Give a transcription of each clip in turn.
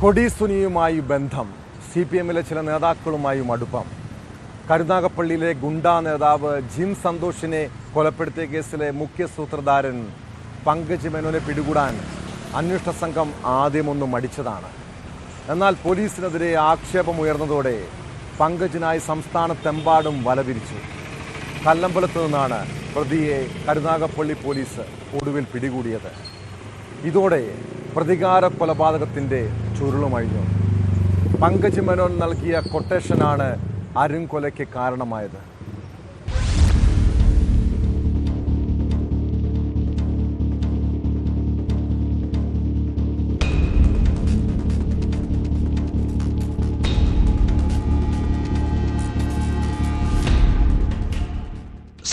കൊടിസുനിയുമായി ബന്ധം, CPM-ലെ ചില നേതാക്കളുമായും അടുപ്പം. കരുനാഗപ്പള്ളിയിലെ ഗുണ്ടാ നേതാവ് ജിം സന്തോഷിനെ കൊലപ്പെടുത്തിയ കേസിലെ മുഖ്യ സൂത്രധാരൻ പങ്കജ് മേനോനെ പിടികൂടാൻ അന്വേഷണ സംഘം ആദ്യമൊന്നും മടിച്ചതാണ്. എന്നാൽ പോലീസിനെതിരെ ആക്ഷേപമുയർന്നതോടെ പങ്കജിനായി സംസ്ഥാനത്തെമ്പാടും വലവിരിച്ചു. കല്ലമ്പലത്ത് നിന്നാണ് പ്രതിയെ കരുനാഗപ്പള്ളി പോലീസ് ഒടുവിൽ പിടികൂടിയത്. ഇതോടെ പ്രതികാര കൊലപാതകത്തിൻ്റെ ചുരുളുമഴിഞ്ഞു. പങ്കജ് മേനോൻ നൽകിയ കൊട്ടേഷനാണ് അരുംകൊലയ്ക്ക് കാരണമായത്.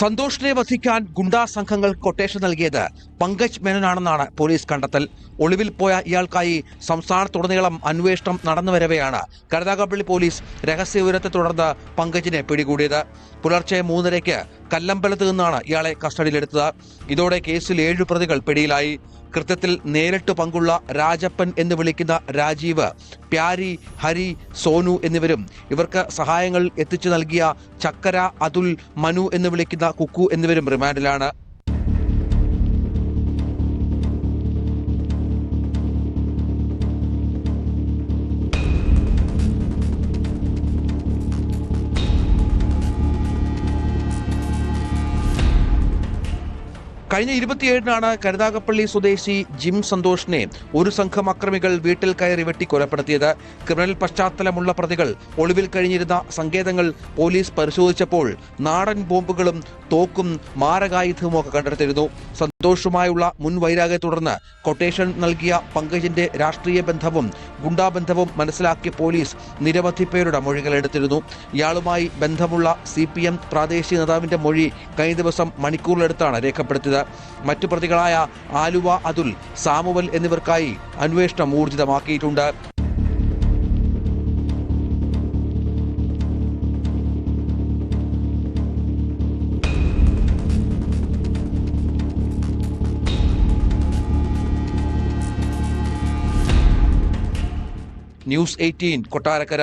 സന്തോഷിനെ വധിക്കാൻ ഗുണ്ടാ സംഘങ്ങൾ കൊട്ടേഷൻ നൽകിയത് പങ്കജ് മേനോനാണെന്നാണ് പോലീസ് കണ്ടെത്തൽ. ഒളിവിൽ പോയ ഇയാൾക്കായി സംസ്ഥാനത്തുടനീളം അന്വേഷണം നടന്നുവരവെയാണ് കരുനാഗപ്പള്ളി പോലീസ് രഹസ്യവിവരത്തെ തുടർന്ന് പങ്കജിനെ പിടികൂടിയത്. പുലർച്ചെ 3:30-ക്ക് കല്ലമ്പലത്ത് നിന്നാണ് ഇയാളെ കസ്റ്റഡിയിലെടുത്തത്. ഇതോടെ കേസിൽ 7 പ്രതികൾ പിടിയിലായി. കൃത്യത്തിൽ നേരിട്ട് പങ്കുള്ള രാജപ്പൻ എന്ന് വിളിക്കുന്ന രാജീവ്, പ്യാരി, ഹരി, സോനു എന്നിവരും ഇവർക്ക് സഹായങ്ങൾ എത്തിച്ചു നൽകിയ ചക്കര, അതുൽ, മനു എന്ന് വിളിക്കുന്ന കുക്കു എന്നിവരും റിമാൻഡിലാണ്. കഴിഞ്ഞ 27-നാണ് കരുനാഗപ്പള്ളി സ്വദേശി ജിം സന്തോഷിനെ ഒരു സംഘം അക്രമികൾ വീട്ടിൽ കയറി വെട്ടി കൊലപ്പെടുത്തിയത്. ക്രിമിനൽ പശ്ചാത്തലമുള്ള പ്രതികൾ ഒളിവിൽ കഴിഞ്ഞിരുന്ന സങ്കേതങ്ങൾ പോലീസ് പരിശോധിച്ചപ്പോൾ നാടൻ ബോംബുകളും തോക്കും മാരകായുധവും ഒക്കെ കണ്ടെടുത്തിരുന്നു. സന്തോഷുമായുള്ള മുൻ വൈരാഗ്യത്തെ തുടർന്ന് കൊട്ടേഷൻ നൽകിയ പങ്കജിന്റെ രാഷ്ട്രീയ ബന്ധവും ഗുണ്ടാബന്ധവും മനസ്സിലാക്കിയ പോലീസ് നിരവധി പേരുടെ മൊഴികളെടുത്തിരുന്നു. ഇയാളുമായി ബന്ധമുള്ള CPM പ്രാദേശിക നേതാവിന്റെ മൊഴി കഴിഞ്ഞ ദിവസം മണിക്കൂറിലെടുത്താണ് രേഖപ്പെടുത്തിയത്. മറ്റു പ്രതികളായ ആലുവ, അതുൽ, സാമുവൽ എന്നിവർക്കായി അന്വേഷണം ഊർജിതമാക്കിയിട്ടുണ്ട്. ന്യൂസ് 18 കൊട്ടാരക്കര.